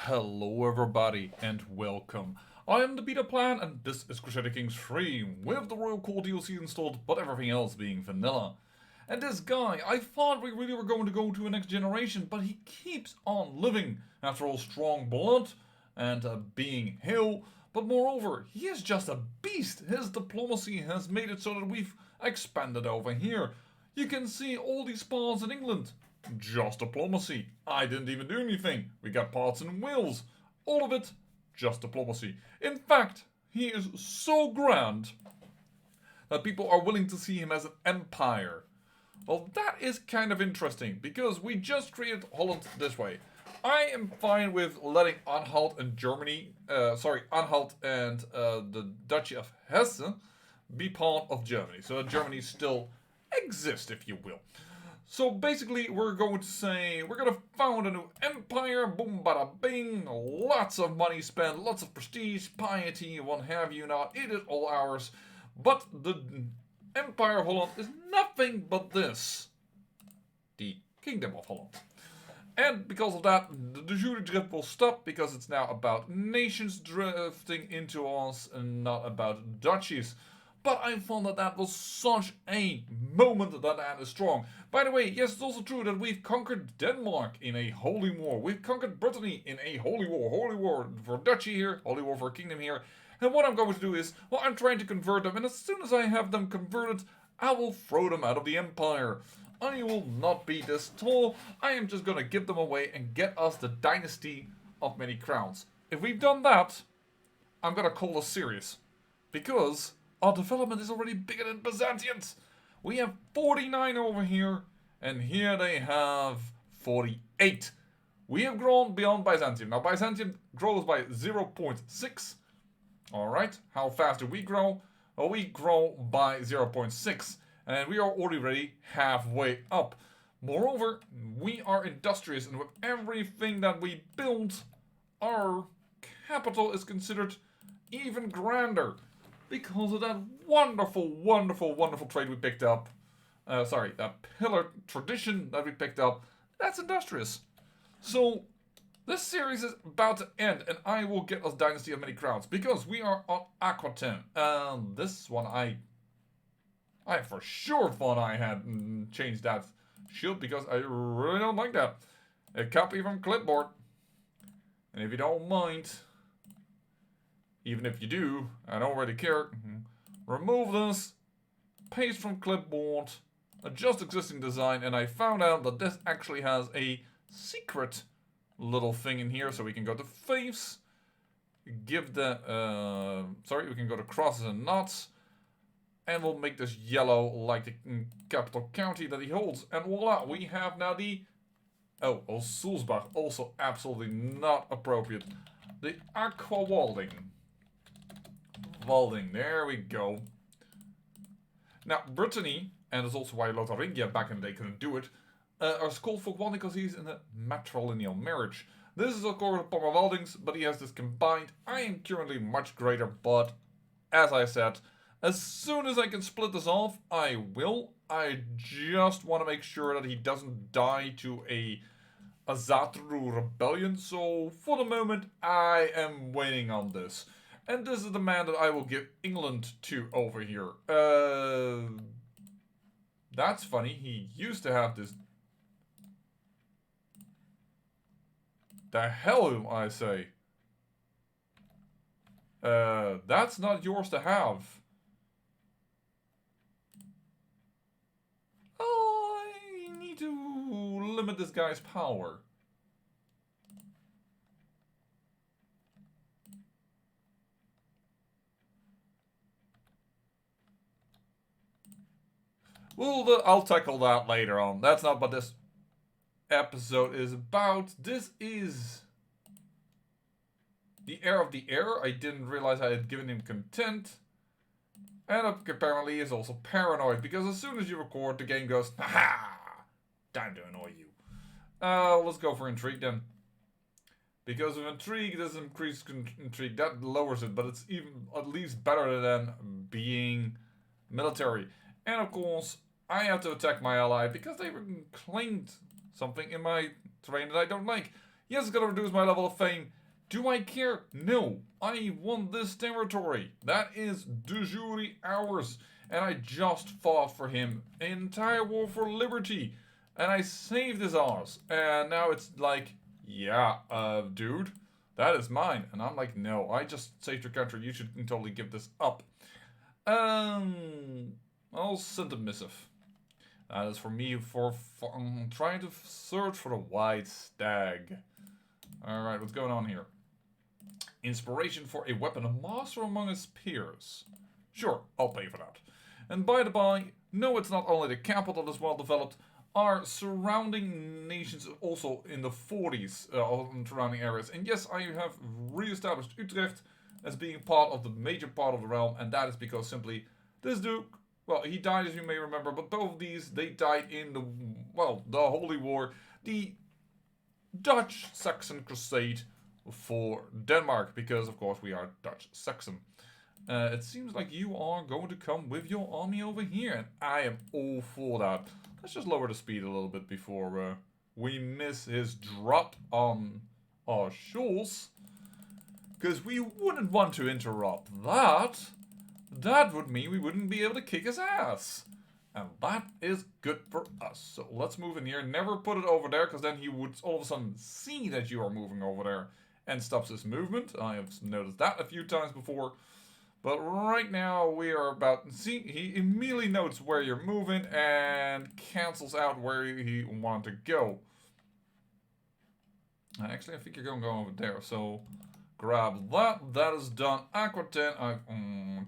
Hello everybody and welcome. I am the Beta Plan and this is Crusader Kings 3 with the Royal Core DLC installed but everything else being vanilla. And this guy, I thought we really were going to go to a next generation, but he keeps on living. After all, strong blood and being hale, but moreover, he is just a beast. His diplomacy has made it so that we've expanded over here. You can see all these parts in England. Just diplomacy. I didn't even do anything. We got parts in Wales. All of it, just diplomacy. In fact, he is so grand that people are willing to see him as an empire. Well, that is kind of interesting, because we just created Holland this way. I am fine with letting Anhalt and Anhalt and the Duchy of Hesse be part of Germany. So that Germany still exists, if you will. So basically, we're going to say, we're going to found a new empire, boom bada bing, lots of money spent, lots of prestige, piety, what have you not, it is all ours. But the Empire of Holland is nothing but this. The Kingdom of Holland. And because of that, the de jure drift will stop, because it's now about nations drifting into us and not about duchies. But I found that was such a moment that is strong. By the way, yes, it's also true that we've conquered Denmark in a holy war. We've conquered Brittany in a holy war. Holy war for duchy here, holy war for kingdom here. And what I'm going to do is, well, I'm trying to convert them. And as soon as I have them converted, I will throw them out of the empire. I will not be this tall. I am just going to give them away and get us the dynasty of many crowns. If we've done that, I'm going to call us serious. Because our development is already bigger than Byzantium's. We have 49 over here, and here they have 48. We have grown beyond Byzantium. Now, Byzantium grows by 0.6. Alright, how fast do we grow? Well, we grow by 0.6, and we are already halfway up. Moreover, we are industrious, and with everything that we build, our capital is considered even grander. Because of that wonderful, wonderful, wonderful trade we picked up. That pillar tradition that we picked up. That's industrious. So, this series is about to end, and I will get us Dynasty of Many Crowns. Because we are on Aquitaine. This one I for sure thought I had changed that shield, because I really don't like that. A copy from clipboard. And if you don't mind, even if you do, I don't really care. Remove this, paste from clipboard, adjust existing design, and I found out that this actually has a secret little thing in here, so we can go to faiths, give the, we can go to crosses and knots, and we'll make this yellow like the capital county that he holds, and voila, we have now the, Sulzbach, also absolutely not appropriate, the Aqua Walding, there we go. Now, Brittany, and that's also why Lotharingia back in the day couldn't do it, are called for one because he's in a matrilineal marriage. This is of course Pommer Waldings, but he has this combined. I am currently much greater, but as I said, as soon as I can split this off, I will. I just want to make sure that he doesn't die to a Azatru rebellion, so for the moment, I am waiting on this. And this is the man that I will give England to over here. That's funny. He used to have this. The hell, I say. That's not yours to have. I need to limit this guy's power. Well, I'll tackle that later on. That's not what this episode is about. This is the heir of the heir. I didn't realize I had given him content. And apparently he is also paranoid, because as soon as you record, the game goes, haha, time to annoy you. Let's go for intrigue then. Because of intrigue, this increased intrigue, that lowers it, but it's even at least better than being military. And of course, I have to attack my ally because they claimed something in my terrain that I don't like. Yes, it's gonna reduce my level of fame. Do I care? No. I want this territory. That is de jure ours. And I just fought for him. An entire war for liberty. And I saved his ass. And now it's like, yeah, dude, that is mine. And I'm like, no, I just saved your country. You should totally give this up. I'll send a missive. That is for me for trying to search for the white stag. Alright, what's going on here? Inspiration for a weapon, a master among his peers. Sure, I'll pay for that. And by the by, no, it's not only the capital that is well developed. Our surrounding nations also in the 40s surrounding areas. And yes, I have re-established Utrecht as being part of the major part of the realm. And that is because simply this duke, well, he died as you may remember. But both of these, they died in the, well, the Holy War. The Dutch-Saxon Crusade for Denmark, because of course we are Dutch-Saxon. It seems like you are going to come with your army over here, and I am all for that. Let's just lower the speed a little bit before we miss his drop on our shores, because we wouldn't want to interrupt that. That would mean we wouldn't be able to kick his ass. And that is good for us. So let's move in here. Never put it over there, because then he would all of a sudden see that you are moving over there and stops his movement. I have noticed that a few times before. But right now we are about... See, he immediately notes where you're moving and cancels out where he wanted to go. Actually, I think you're going to go over there. So grab that. That is done. Aquitaine, I've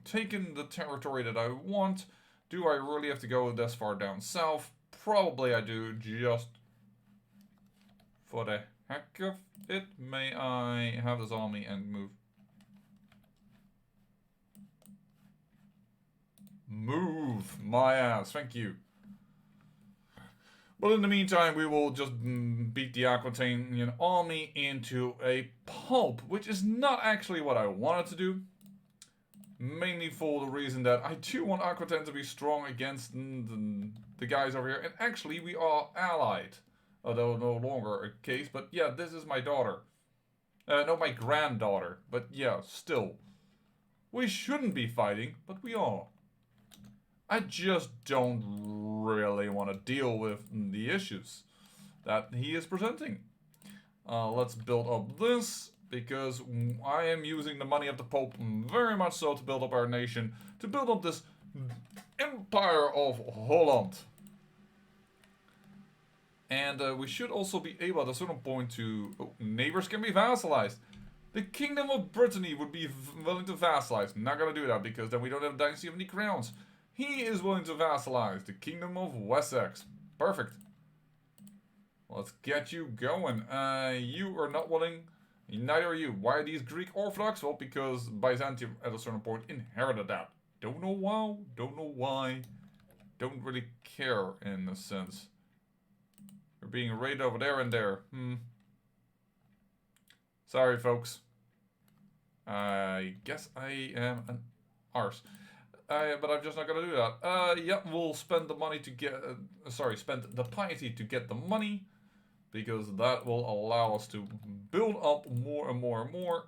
taken the territory that I want. Do I really have to go this far down south? Probably I do, just for the heck of it. May I have this army and move? Move my ass, thank you. But in the meantime, we will just beat the Aquitanian army into a pulp, which is not actually what I wanted to do. Mainly for the reason that I do want Aquitaine to be strong against the guys over here. And actually, we are allied. Although no longer a case. But yeah, this is my daughter. No, my granddaughter. But yeah, still. We shouldn't be fighting, but we are. I just don't really want to deal with the issues that he is presenting. Let's build up this. Because I am using the money of the Pope very much so to build up our nation. To build up this Empire of Holland. And we should also be able at a certain point to... Oh, neighbors can be vassalized. The Kingdom of Brittany would be willing to vassalize. Not gonna do that because then we don't have a dynasty of any crowns. He is willing to vassalize the Kingdom of Wessex. Perfect. Let's get you going. You are not willing... Neither are you. Why are these Greek Orthodox? Well, because Byzantium at a certain point inherited that. Don't know why. Don't know why. Don't really care in a sense. We're being raided over there and there. Sorry, folks. I guess I am an arse. But I'm just not gonna do that. Yeah, we'll spend the money to get... spend the piety to get the money. Because that will allow us to build up more and more and more.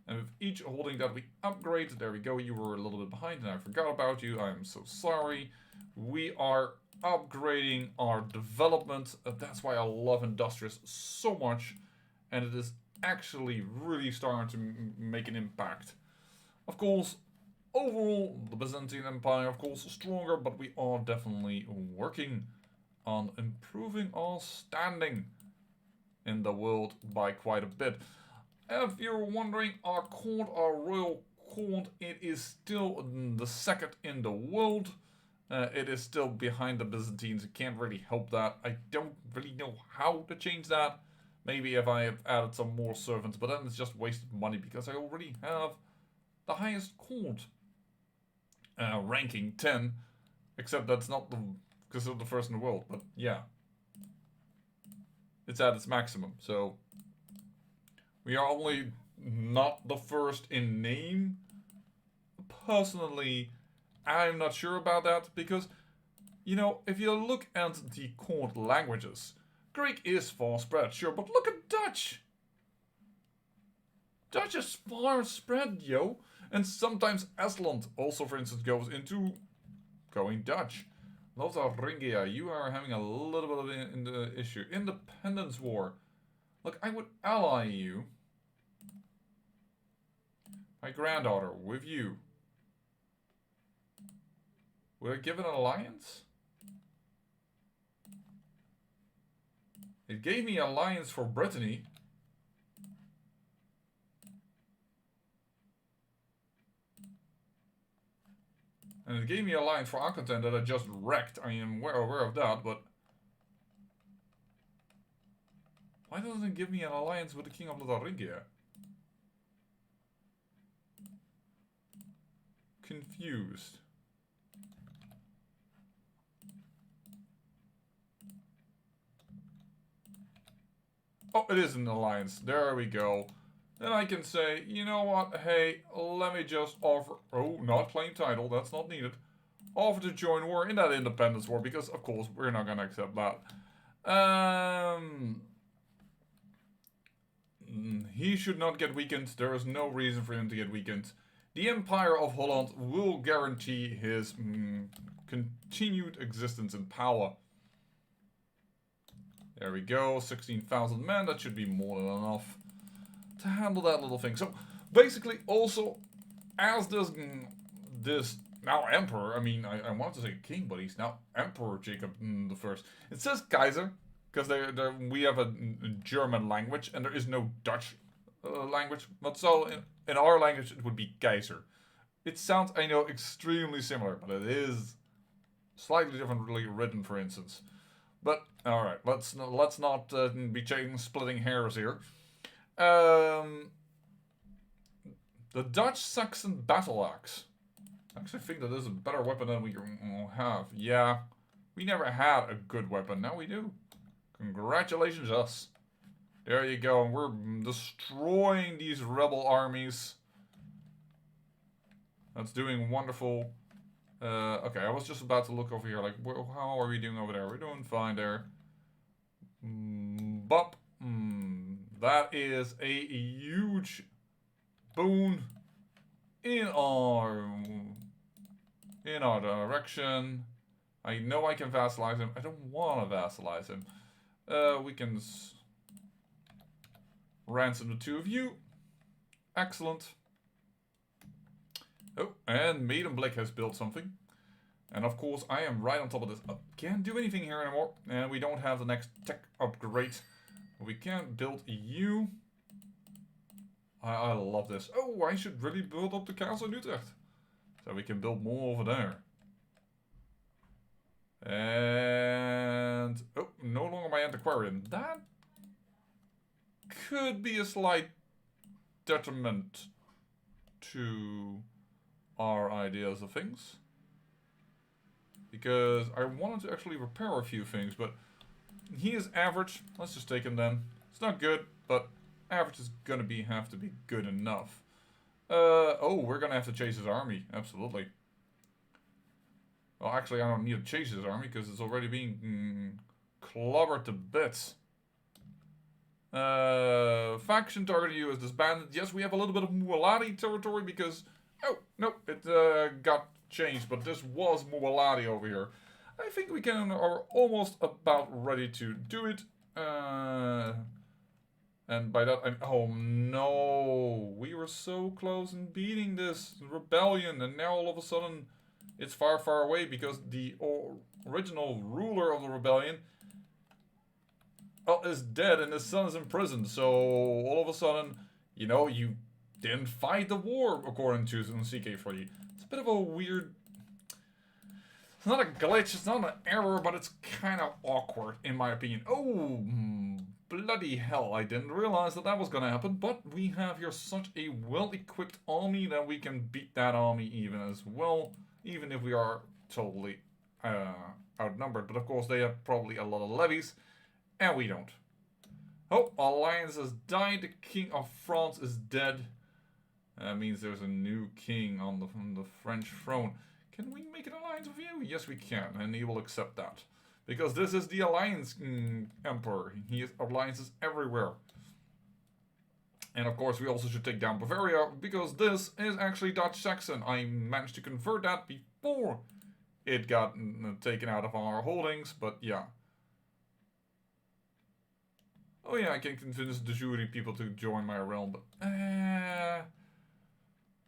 And with each holding that we upgrade, there we go, you were a little bit behind and I forgot about you. I am so sorry. We are upgrading our development. That's why I love Industrious so much. And it is actually really starting to make an impact. Of course, overall, the Byzantine Empire, of course, is stronger, but we are definitely working on improving our standing in the world by quite a bit. If you're wondering, our court, our royal court, it is still the second in the world. It is still behind the Byzantines. I can't really help that. I don't really know how to change that. Maybe if I have added some more servants, but then it's just wasted money because I already have the highest court. Ranking 10. Except that's not the... because of the first in the world, but yeah. It's at its maximum, so we are only not the first in name. Personally, I'm not sure about that because, you know, if you look at the court languages, Greek is far spread, sure, but look at Dutch. Dutch is far spread, yo. And sometimes Estland also, for instance, goes into going Dutch. Lotharingia, you are having a little bit of the issue. Independence War. Look, I would ally you. My granddaughter, with you. Would I give an alliance? It gave me alliance for Brittany. And it gave me alliance for Aquitaine that I just wrecked. I am aware of that, but... Why doesn't it give me an alliance with the King of Lotharingia? Confused. Oh, it is an alliance. There we go. Then I can say, you know what, hey, let me just offer... Oh, not claim title, that's not needed. Offer to join war in that independence war, because, of course, we're not going to accept that. He should not get weakened. There is no reason for him to get weakened. The Empire of Holland will guarantee his continued existence and power. There we go, 16,000 men, that should be more than enough to handle that little thing. So, basically, also, as this now Emperor, I mean, I wanted to say King, but he's now Emperor Jacob the First. It says Kaiser, because we have a German language, and there is no Dutch language, but so in our language it would be Kaiser. It sounds, I know, extremely similar, but it is slightly differently written, for instance. But alright, let's not be splitting hairs here. The Dutch-Saxon battle axe. I actually think that is a better weapon than we have. Yeah, we never had a good weapon. Now we do. Congratulations, us. There you go. We're destroying these rebel armies. That's doing wonderful. Okay, I was just about to look over here. Like, how are we doing over there? We're doing fine there. Bop. That is a huge boon in our direction. I know I can vassalize him. I don't want to vassalize him. We can ransom the two of you. Excellent. Oh, and Maidenblick has built something. And of course, I am right on top of this. Can't do anything here anymore. And we don't have the next tech upgrade. We can't build you. I love this. Oh, I should really build up the castle in Utrecht. So we can build more over there. And... oh, no longer my antiquarian. That could be a slight detriment to our ideas of things. Because I wanted to actually repair a few things, but he is average. Let's just take him then. It's not good, but average is gonna have to be good enough. Oh, we're gonna have to chase his army. Absolutely. Well, actually, I don't need to chase his army because it's already being clobbered to bits. Faction targeting you is disbanded. Yes, we have a little bit of Mualadi territory because... oh, no, it got changed, but this was Mualadi over here. I think we are almost about ready to do it. And by that, oh no, we were so close in beating this rebellion, and now all of a sudden it's far, far away because the original ruler of the rebellion is dead and his son is in prison. So all of a sudden, you know, you didn't fight the war according to CK3. It's a bit of a weird... it's not a glitch, it's not an error, but it's kind of awkward in my opinion. Oh, bloody hell, I didn't realize that was gonna happen, but we have here such a well-equipped army that we can beat that army even as well, even if we are totally outnumbered. But of course they have probably a lot of levies, and we don't. Oh, alliance has died, the King of France is dead. That means there's a new king on the French throne. Can we make an alliance with you? Yes, we can, and he will accept that. Because this is the alliance emperor. He has alliances everywhere. And of course, we also should take down Bavaria, because this is actually Dutch Saxon. I managed to convert that before it got taken out of our holdings, but yeah. Oh yeah, I can convince the jury people to join my realm, but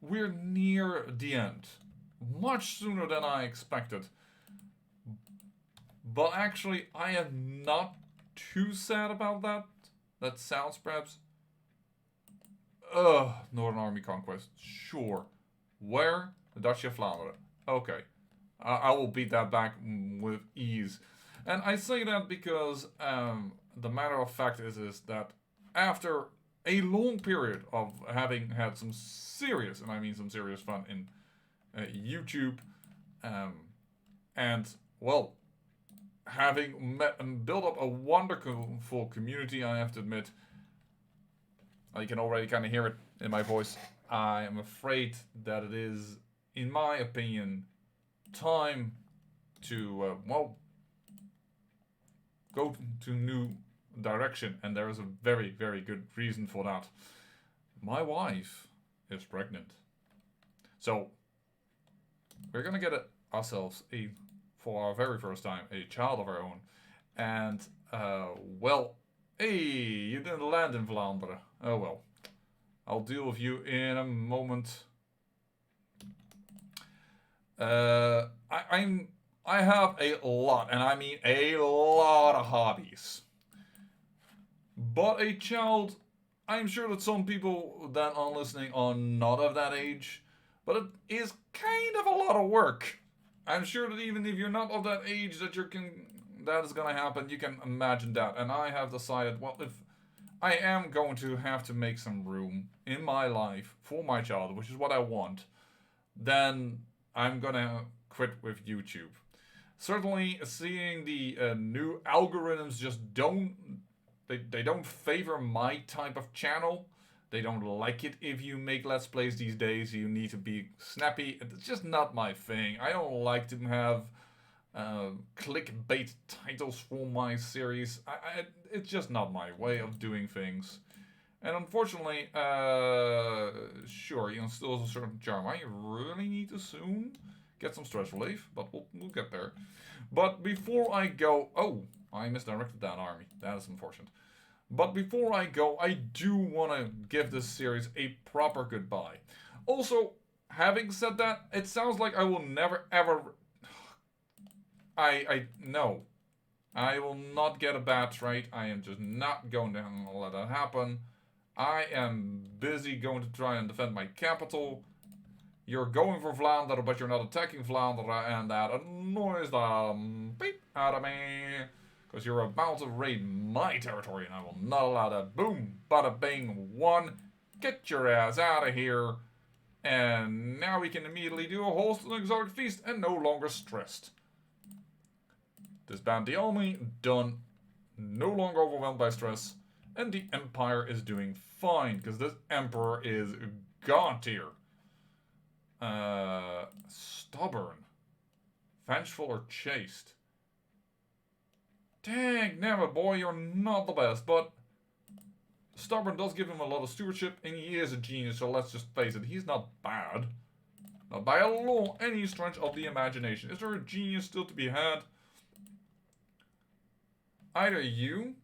we're near the end. Much sooner than I expected. But actually, I am not too sad about that. That sounds perhaps... Northern Army Conquest. Sure. Where? The Duchy of Flanders. Okay. I will beat that back with ease. And I say that because the matter of fact is that after a long period of having had some serious, and I mean some serious fun in YouTube, and, well, having met and built up a wonderful community, I have to admit, you can already kind of hear it in my voice, I am afraid that it is, in my opinion, time to, well, go to new direction, and there is a very, very good reason for that. My wife is pregnant. So, we're gonna get ourselves, for our very first time, a child of our own. And, well, hey, you didn't land in Vlaanderen. Oh well. I'll deal with you in a moment. I have a lot, and I mean a lot of hobbies. But a child, I'm sure that some people that are listening are not of that age, but it is kind of a lot of work. I'm sure that even if you're not of that age that that is gonna happen, you can imagine that. And I have decided, well, if I am going to have to make some room in my life for my child, which is what I want, then I'm gonna quit with YouTube. Certainly, seeing the new algorithms just don't favor my type of channel. They don't like it if you make Let's Plays these days. You need to be snappy. It's just not my thing. I don't like to have clickbait titles for my series. It's just not my way of doing things. And unfortunately, sure, you instill a certain charm. I really need to soon get some stress relief, but we'll get there. But before I go... Oh, I misdirected that army. That is unfortunate. But before I go, I do want to give this series a proper goodbye. Also, having said that, it sounds like I will never ever... No. I will not get a bad trait. I am just not going to let that happen. I am busy going to try and defend my capital. You're going for Vlaanderen, but you're not attacking Vlaanderen, and that annoys the beep out of me. Because you're about to raid my territory, and I will not allow that. Boom, bada bing, one. Get your ass out of here. And now we can immediately do a host an exotic feast and no longer stressed. Disband the army, done. No longer overwhelmed by stress. And the empire is doing fine, because this emperor is god tier. Stubborn. Vengeful or chaste. Dang, never, boy, you're not the best, but stubborn does give him a lot of stewardship, and he is a genius, so let's just face it, he's not bad. Not by a long any stretch of the imagination. Is there a genius still to be had? Either you...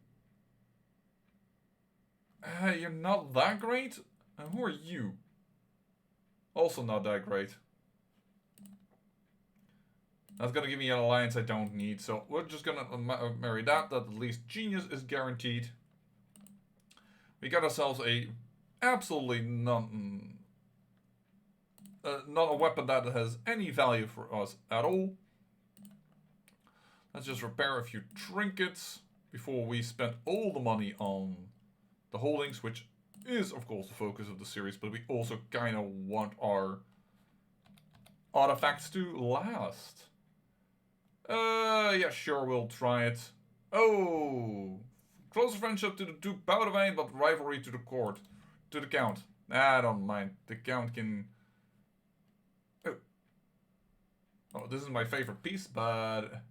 you're not that great? And who are you? Also not that great. That's gonna give me an alliance I don't need, so we're just gonna marry that. That at least genius is guaranteed. We got ourselves a absolutely not a weapon that has any value for us at all. Let's just repair a few trinkets before we spend all the money on the holdings, which is of course the focus of the series, but we also kind of want our artifacts to last. Yeah, sure, we'll try it. Oh, closer friendship to the Duke Boudewijn, but rivalry to the court, to the Count. I don't mind. The Count can... Oh, this is my favorite piece, but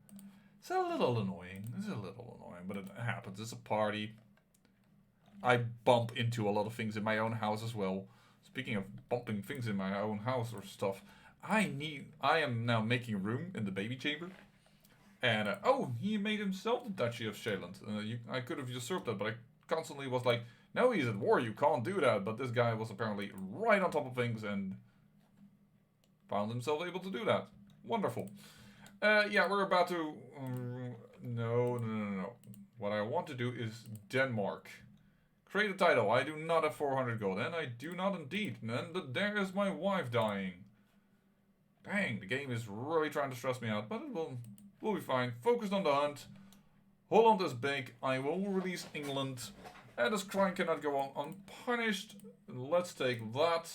it's a little annoying. It's a little annoying, but it happens. It's a party. I bump into a lot of things in my own house as well. Speaking of bumping things in my own house or stuff, I am now making room in the baby chamber. And, oh, he made himself the Duchy of Zeeland. I could have usurped that, but I constantly was like, no, he's at war, you can't do that. But this guy was apparently right on top of things and found himself able to do that. Wonderful. Yeah, we're about to... No. What I want to do is Denmark. Create a title. I do not have 400 gold. And I do not indeed. And there is my wife dying. Dang, the game is really trying to stress me out. But we'll be fine. Focused on the hunt. Holland is big. I will release England. And this crime cannot go on unpunished. Let's take that.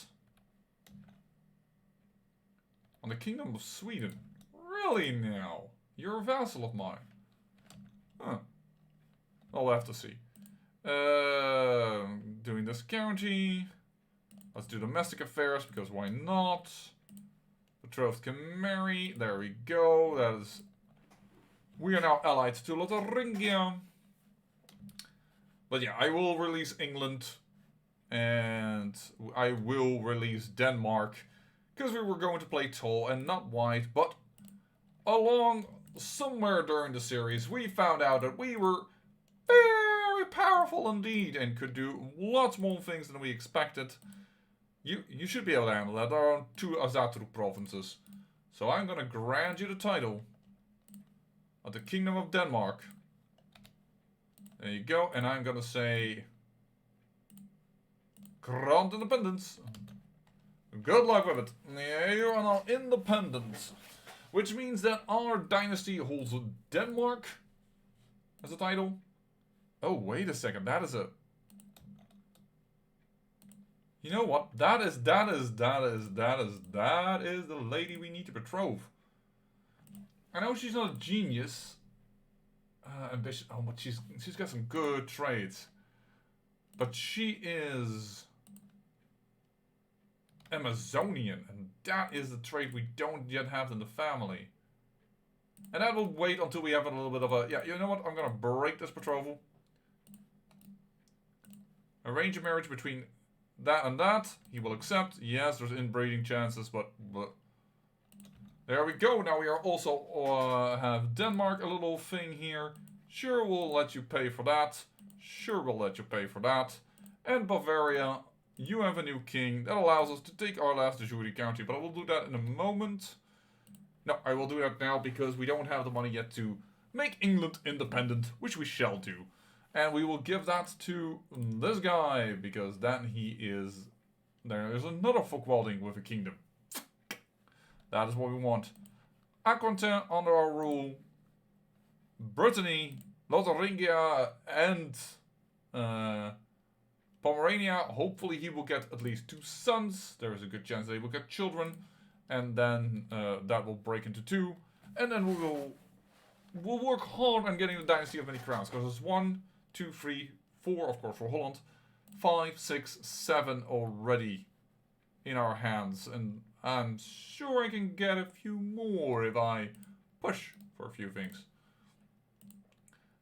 On the Kingdom of Sweden. Really now? You're a vassal of mine. Huh. I'll have to see. Doing this county. Let's do domestic affairs, because why not? Betrothed can marry. There we go. That is... We are now allied to Lotharingia. But yeah, I will release England. And I will release Denmark. Because we were going to play tall and not wide. But along somewhere during the series, we found out that we were very powerful indeed. And could do lots more things than we expected. You should be able to handle that. There are 2 Azatru provinces. So I'm going to grant you the title of the Kingdom of Denmark. There you go. And I'm going to say... Grant independence. Good luck with it. Yeah, you are now independent. Which means that our dynasty holds Denmark as a title. Oh, wait a second. That is a... You know what? That is the lady we need to betroth. I know she's not a genius. Ambitious. Oh, but she's got some good traits. But she is Amazonian, and that is the trait we don't yet have in the family. And that will wait until we have a little bit of a... Yeah, you know what? I'm going to break this betrothal. Arrange a marriage between that and that. He will accept. Yes, there's inbreeding chances, but there we go. Now we are also have Denmark, a little thing here. Sure, we'll let you pay for that. Sure, we'll let you pay for that. And Bavaria, you have a new king. That allows us to take our last de jure county, but I will do that in a moment. No, I will do that now because we don't have the money yet to make England independent, which we shall do. And we will give that to this guy, because then he is... There is another Folkwalding with a kingdom. That is what we want. Aquitaine under our rule. Brittany, Lotharingia, and Pomerania. Hopefully he will get at least 2 sons. There is a good chance they will get children. And then that will break into 2. And then we'll work hard on getting the Dynasty of Many Crowns. Because there's 1, 2, 3, 4, of course, for Holland. 5, 6, 7 already in our hands. And I'm sure I can get a few more if I push for a few things.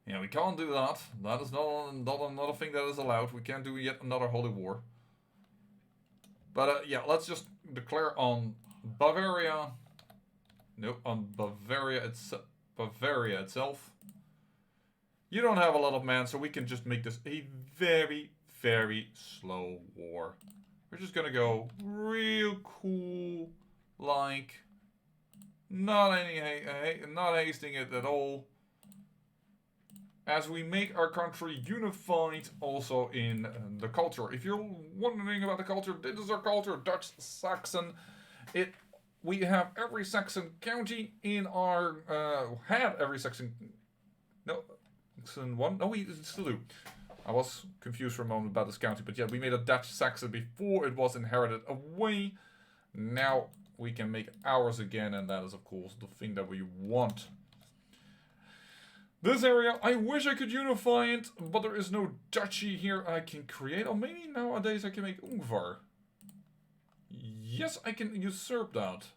Yeah, we can't do that. That is not another thing that is allowed. We can't do yet another holy war. But yeah, let's just declare on Bavaria. No, on Bavaria itself. You don't have a lot of men, so we can just make this a very, very slow war. We're just gonna go real cool, like not hasting it at all. As we make our country unified also in the culture. If you're wondering about the culture, this is our culture, Dutch Saxon. We have every Saxon county in our had every Saxon. No, Saxon one. No, we still do. I was confused for a moment about this county, but yeah, we made a Dutch Saxon before it was inherited away. Now we can make ours again, and that is of course the thing that we want. This area, I wish I could unify it, but there is no duchy here I can create. Or maybe nowadays I can make Ungvar. Yes, I can usurp that.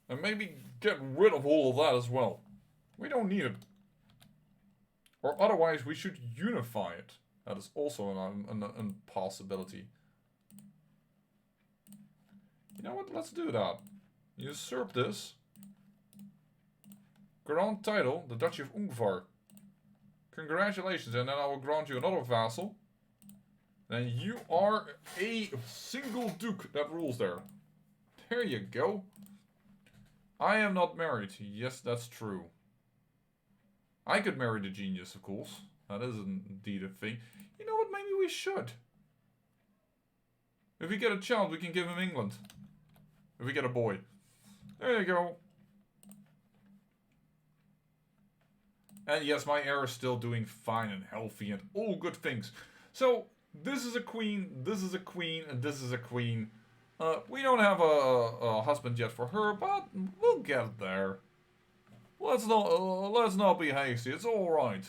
And maybe get rid of all of that as well. We don't need it. Or otherwise we should unify it. That is also an possibility. You know what? Let's do that. Usurp this. Grant title, the Duchy of Ungvar. Congratulations, and then I will grant you another vassal. Then you are a single duke that rules there. There you go. I am not married. Yes, that's true. I could marry the genius, of course. That is indeed a thing. You know what? Maybe we should. If we get a child, we can give him England. If we get a boy. There you go. And yes, my heir is still doing fine and healthy and all good things. So, this is a queen, this is a queen, and this is a queen. We don't have a husband yet for her, but we'll get there. Let's not be hasty. It's all right.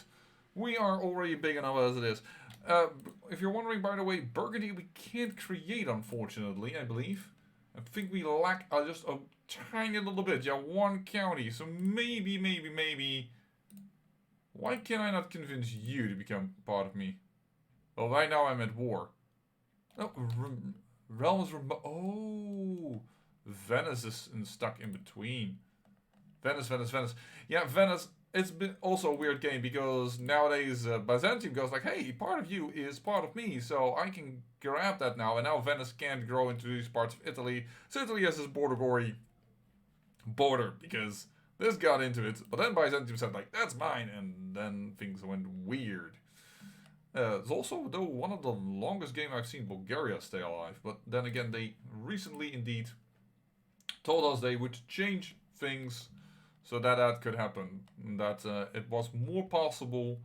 We are already big enough as it is. If you're wondering, by the way, Burgundy we can't create, unfortunately. I believe. I think we lack just a tiny little bit. Yeah, one county. So maybe. Why can I not convince you to become part of me? Well, right now I'm at war. No, realm is remote. Oh, Venice is stuck in between. Venice. Yeah, Venice. It's been also a weird game because nowadays Byzantium goes like, hey, part of you is part of me, so I can grab that now. And now Venice can't grow into these parts of Italy. So Italy has this border because this got into it. But then Byzantium said like, that's mine, and then things went weird. It's also, though, one of the longest games I've seen Bulgaria stay alive. But then again, they recently indeed told us they would change things so that could happen. That it was more possible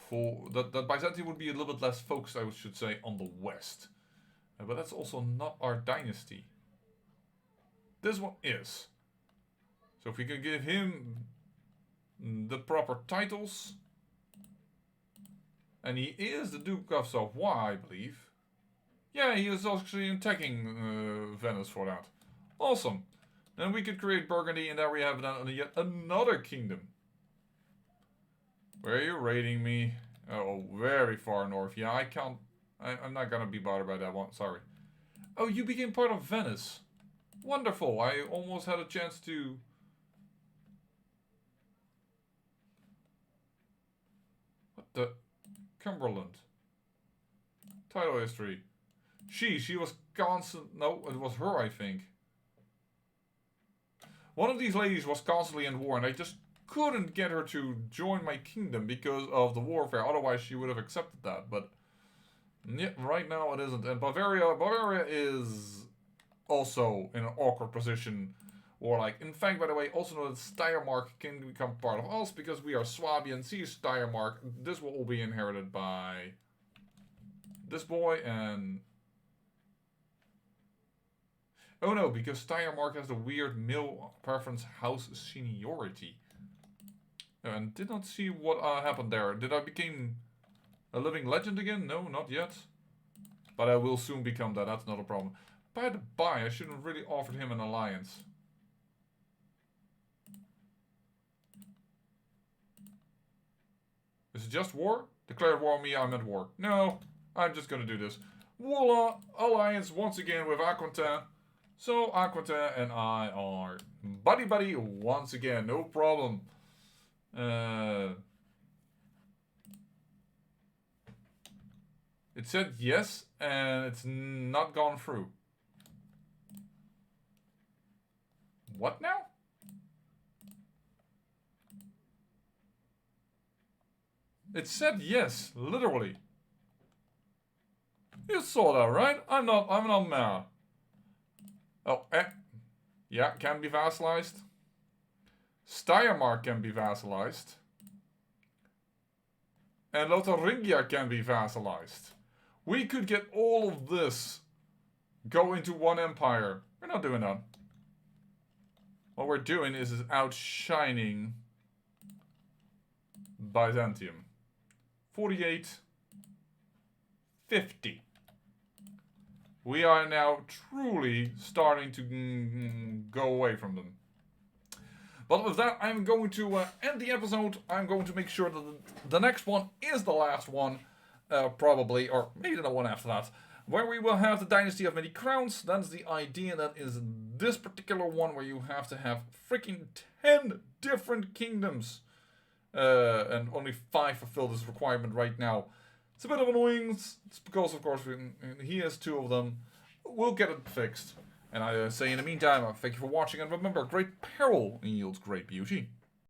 for... That Byzantium would be a little bit less focused, I should say, on the west. But that's also not our dynasty. This one is. So if we can give him the proper titles... And he is the Duke of Savoy, I believe. Yeah, he is actually attacking Venice for that. Awesome. Then we could create Burgundy, and there we have yet another kingdom. Where are you raiding me? Oh, very far north. Yeah, I can't... I'm not gonna be bothered by that one. Sorry. Oh, you became part of Venice. Wonderful. I almost had a chance to... What the... Cumberland. Title history. She was constant... No, it was her, I think. One of these ladies was constantly in war, and I just couldn't get her to join my kingdom because of the warfare. Otherwise, she would have accepted that. But yeah, right now it isn't. And Bavaria is also in an awkward position. Or like, in fact, by the way, also know that Steiermark can become part of us because we are Swabian. See Steiermark. This will all be inherited by this boy and... Oh no, because Steiermark has the weird male preference house seniority. And did not see what happened there. Did I become a living legend again? No, not yet. But I will soon become that. That's not a problem. By the by, I shouldn't have really offered him an alliance. Is it just war? Declare war on me, I'm at war. No, I'm just gonna do this. Voila! Alliance once again with Aquitaine. So, Aquitaine and I are buddy once again. No problem. It said yes, and it's not gone through. What now? It said yes, literally. You saw that, right? I'm not mad. Oh, yeah, can be vassalized. Steiermark can be vassalized. And Lotharingia can be vassalized. We could get all of this go into one empire. We're not doing that. What we're doing is outshining Byzantium. 48, 50. We are now truly starting to go away from them. But with that, I'm going to end the episode. I'm going to make sure that the next one is the last one. probably, or maybe the one after that, where we will have the Dynasty of Many Crowns. That's the idea. That is this particular one where you have to have freaking 10 different kingdoms. And only 5 fulfill this requirement right now. It's a bit of annoying. It's because, of course, he has 2 of them. We'll get it fixed. And I say in the meantime, thank you for watching. And remember, great peril yields great beauty.